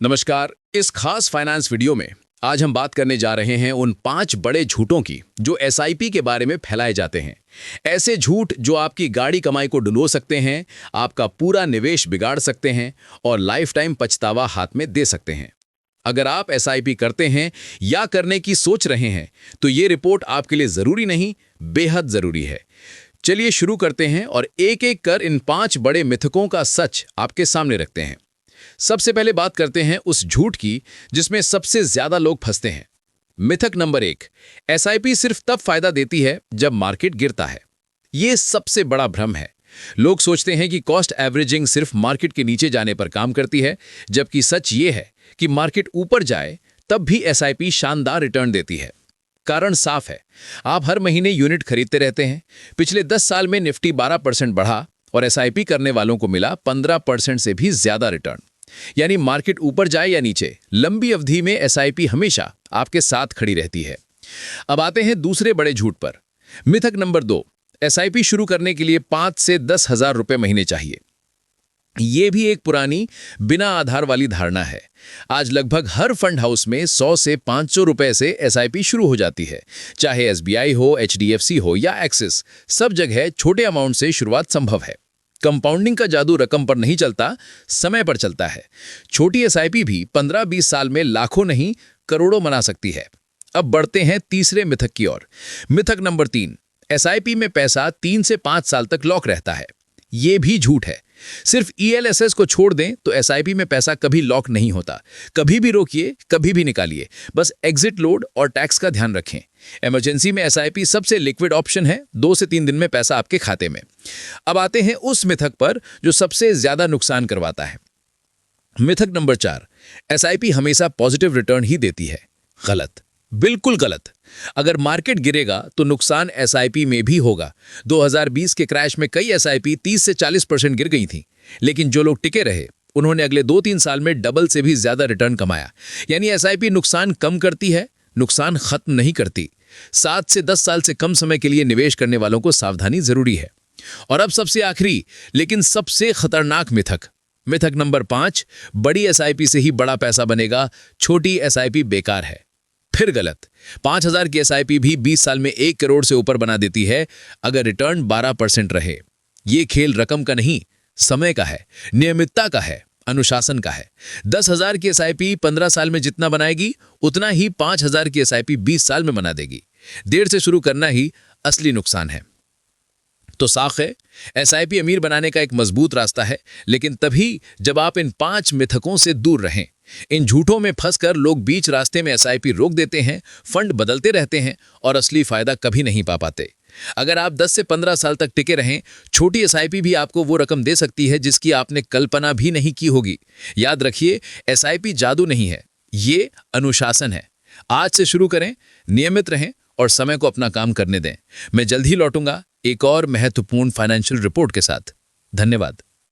नमस्कार। इस खास फाइनेंस वीडियो में आज हम बात करने जा रहे हैं उन 5 बड़े झूठों की जो एसआईपी के बारे में फैलाए जाते हैं। ऐसे झूठ जो आपकी गाड़ी कमाई को डुबो सकते हैं, आपका पूरा निवेश बिगाड़ सकते हैं और लाइफ टाइम पछतावा हाथ में दे सकते हैं। अगर आप एसआईपी करते हैं या करने की सोच रहे हैं तो ये रिपोर्ट आपके लिए जरूरी नहीं, बेहद जरूरी है। चलिए शुरू करते हैं और एक एक कर इन 5 बड़े मिथकों का सच आपके सामने रखते हैं। सबसे पहले बात करते हैं उस झूठ की जिसमें सबसे ज्यादा लोग फंसते हैं। मिथक नंबर 1, एसआईपी सिर्फ तब फायदा देती है जब मार्केट गिरता है। यह सबसे बड़ा भ्रम है। लोग सोचते हैं कि कॉस्ट एवरेजिंग सिर्फ मार्केट के नीचे जाने पर काम करती है, जबकि सच ये है कि मार्केट ऊपर जाए तब भी एसआईपी शानदार रिटर्न देती है। कारण साफ है, आप हर महीने यूनिट खरीदते रहते हैं। पिछले 10 साल में निफ्टी 12% बढ़ा और एसआईपी करने वालों को मिला 15% से भी ज्यादा रिटर्न। यानी मार्केट ऊपर जाए या नीचे, लंबी अवधि में एसआईपी हमेशा आपके साथ खड़ी रहती है। अब आते हैं दूसरे बड़े झूठ पर। मिथक नंबर 2, एसआईपी शुरू करने के लिए 5 से 10 हजार रुपए महीने चाहिए। यह भी एक पुरानी बिना आधार वाली धारणा है। आज लगभग हर फंड हाउस में 100 से 500 रुपए से एसआईपी शुरू हो जाती है। चाहे एसबीआई हो, एचडीएफसी हो या एक्सिस, सब जगह छोटे अमाउंट से शुरुआत संभव है। कंपाउंडिंग का जादू रकम पर नहीं चलता, समय पर चलता है। छोटी एसआईपी भी 15-20 साल में लाखों नहीं, करोड़ों बना सकती है। अब बढ़ते हैं तीसरे मिथक की ओर। मिथक नंबर 3, एसआईपी में पैसा 3 से 5 साल तक लॉक रहता है। यह भी झूठ है। सिर्फ ईएलएसएस को छोड़ दें तो एसआईपी में पैसा कभी लॉक नहीं होता। कभी भी रोकिए, कभी भी निकालिए, बस एग्जिट लोड और टैक्स का ध्यान रखें। इमरजेंसी में एसआईपी सबसे लिक्विड ऑप्शन है। 2 से 3 दिन में पैसा आपके खाते में। अब आते हैं उस मिथक पर जो सबसे ज्यादा नुकसान करवाता है। मिथक नंबर 4, एसआईपी हमेशा पॉजिटिव रिटर्न ही देती है। गलत, बिल्कुल गलत। अगर मार्केट गिरेगा तो नुकसान एसआईपी में भी होगा। 2020 के क्रैश में कई एसआईपी 30 से 40% गिर गई थीं, लेकिन जो लोग टिके रहे उन्होंने अगले 2-3 साल में डबल से भी ज्यादा रिटर्न कमाया। यानी एसआईपी नुकसान कम करती है, नुकसान खत्म नहीं करती। 7 से 10 साल से कम समय के लिए निवेश करने वालों को सावधानी जरूरी है। और अब सबसे आखिरी लेकिन सबसे खतरनाक मिथक, मिथक नंबर 5, बड़ी एसआईपी से ही बड़ा पैसा बनेगा, छोटी एसआईपी बेकार है। फिर गलत। 5,000 की एसआईपी भी 20 साल में 1 करोड़ से ऊपर बना देती है अगर रिटर्न 12% रहे। यह खेल रकम का नहीं, समय का है, नियमितता का है, अनुशासन का है। 10,000 की एसआईपी 15 साल में जितना बनाएगी उतना ही 5,000 की एसआईपी 20 साल में बना देगी। देर से शुरू करना ही असली नुकसान है। तो साख है, एसआईपी अमीर बनाने का एक मजबूत रास्ता है, लेकिन तभी जब आप इन 5 मिथकों से दूर रहें। इन झूठों में फंसकर लोग बीच रास्ते में एसआईपी रोक देते हैं, फंड बदलते रहते हैं और असली फायदा कभी नहीं पा पाते। अगर आप 10 से 15 साल तक टिके रहें, छोटी एसआईपी भी आपको वो रकम दे सकती है जिसकी आपने कल्पना भी नहीं की होगी। याद रखिए, एसआईपी जादू नहीं है, ये अनुशासन है। आज से शुरू करें, नियमित रहें और समय को अपना काम करने दें। मैं जल्द ही लौटूंगा एक और महत्वपूर्ण फाइनेंशियल रिपोर्ट के साथ। धन्यवाद।